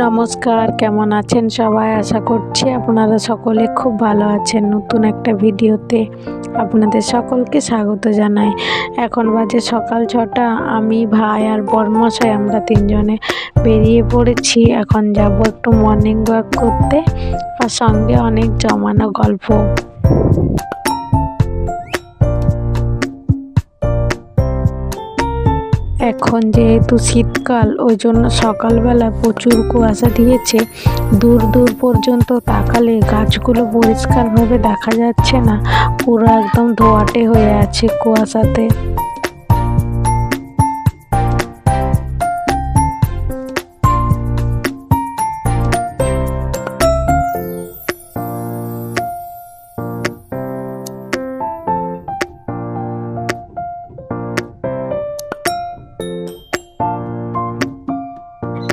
নমস্কার, কেমন আছেন সবাই? আশা করছি আপনারা সকলে খুব ভালো আছেন। নতুন একটা ভিডিওতে আপনাদের সকলকে স্বাগত জানাই। এখন বাজে সকাল 6টা। আমি, ভাই আর বরমশাই আমরা তিনজনে বেরিয়ে পড়েছি। এখন যাব একটু মর্নিং ওয়াক করতে, আর সঙ্গে অনেক জমানো গল্প। এখন যেহেতু শীতকাল, ওই জন্য সকালবেলা প্রচুর কুয়াশা দিয়েছে। দূর দূর পর্যন্ত তাকালে গাছগুলো পরিষ্কারভাবে দেখা যাচ্ছে না, পুরো একদম ধোঁয়াটে হয়ে আছে কুয়াশাতে।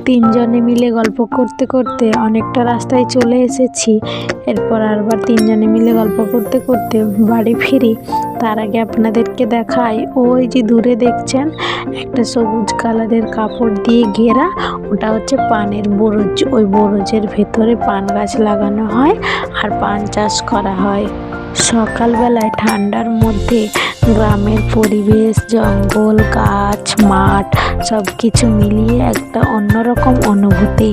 তিনজনে মিলে গল্প করতে করতে অনেকটা রাস্তায় চলে এসেছি। এরপর আবার তিনজনে মিলে গল্প করতে করতে বাড়ি ফিরি। তার আগে আপনাদেরকে দেখাই, ওই যে দূরে দেখছেন একটা সবুজ কালারের কাপড় দিয়ে ঘেরা, ওটা হচ্ছে পানের বরজ। ওই বরজের ভেতরে পান গাছ লাগানো হয় আর পান চাষ করা হয়। সকালবেলায় ঠান্ডার মধ্যে গ্রামের পরিবেশ, জঙ্গল, গাছ, মাঠ সব কিছু মিলিয়ে একটা অন্যরকম অনুভূতি।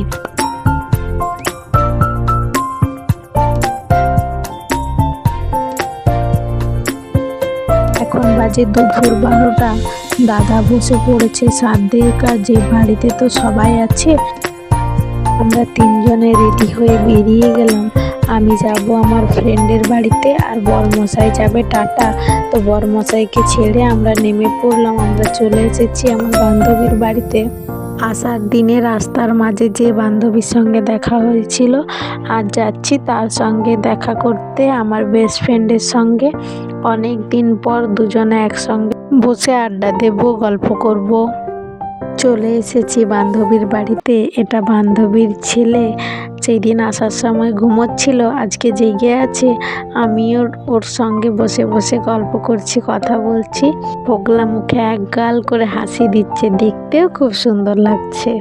এখন বাজে দুপুর 12টা। দাদা বসে পড়েছে শ্রাদ্ধের কাজে। বাড়িতে তো সবাই আছে। আমরা তিনজনে রেডি হয়ে বেরিয়ে গেলাম। আমি যাব আমার ফ্রেন্ডের বাড়িতে, আর বরমশাই যাবে টাটা। তো বরমশাইকে ছেড়ে আমরা নেমে পড়লাম। আমরা চলে এসেছি আমার বান্ধবীর বাড়িতে। আসার দিনে রাস্তার মাঝে যে বান্ধবীর সঙ্গে দেখা হয়েছিল, আর যাচ্ছি তার সঙ্গে দেখা করতে, আমার বেস্ট ফ্রেন্ডের সঙ্গে। অনেক দিন পর দুজনে একসঙ্গে বসে আড্ডা দেব, গল্প করব। চলে এসেছি বান্ধবীর বাড়িতে। এটা বান্ধবীর ছেলে। সেই দিন আসার সময় ঘুমোচ্ছিল, আজকে জেগে আছে। আমিও ওর সঙ্গে বসে বসে গল্প করছি, কথা বলছি। পোগলা মুখে এক গাল করে হাসি দিচ্ছে, দেখতেও খুব সুন্দর লাগছে।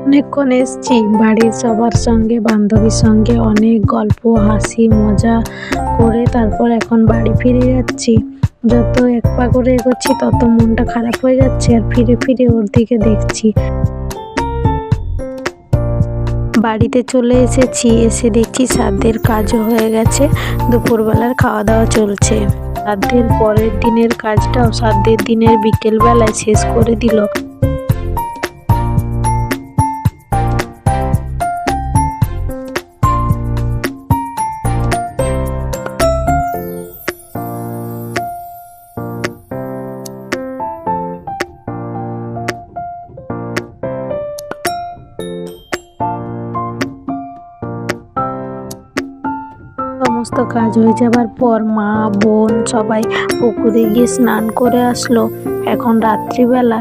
অনেকক্ষণ এসছি, বাড়ির সবার সঙ্গে বান্ধবীর সঙ্গে অনেক গল্প, হাসি, মজা করে তারপর এখন বাড়ি ফিরে যাচ্ছি। যত এক পা করে এগোচ্ছি তত মনটা খারাপ হয়ে যাচ্ছে, আর ফিরে ফিরে ওর দিকে দেখছি। বাড়িতে চলে এসেছি, এসে দেখছি শ্রাদ্ধের কাজও হয়ে গেছে। দুপুরবেলার খাওয়া দাওয়া চলছে। শ্রাদ্ধের পরের দিনের কাজটাও শ্রাদ্ধের দিনের বিকেলবেলায় শেষ করে দিল। সমস্ত কাজ হয়ে যাবার পর মা, বোন সবাই পুকুরে গিয়ে স্নান করে আসলো। এখন রাত্রিবেলা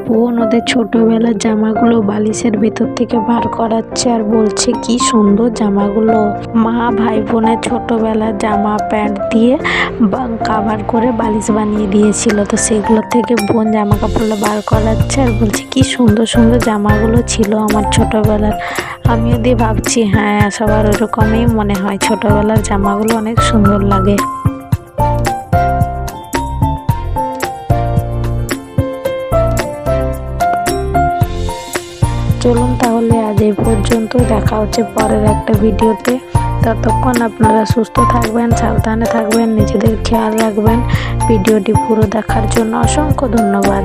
বোন ওদের ছোটবেলার জামাগুলো বালিশের ভেতর থেকে বার করাচ্ছে, আর বলছে কি সুন্দর জামাগুলো। মা ভাই বোনের ছোটবেলার জামা প্যান্ট দিয়ে কাভার করে বালিশ বানিয়ে দিয়েছিল, তো সেগুলো থেকে বোন জামা কাপড়গুলো বার করাচ্ছে আর বলছে কি সুন্দর সুন্দর জামাগুলো ছিল আমার ছোটবেলার। আমিও দিয়ে ভাবছি, হ্যাঁ সবার ওরকমই মনে হয়, ছোটবেলার জামাগুলো অনেক সুন্দর লাগে। চলুন তাহলে আজ এই পর্যন্ত, দেখা হচ্ছে পরের একটা ভিডিওতে। ততক্ষণ আপনারা সুস্থ থাকবেন, সাবধানে থাকবেন, নিজেদের খেয়াল রাখবেন। ভিডিওটি পুরো দেখার জন্য অসংখ্য ধন্যবাদ।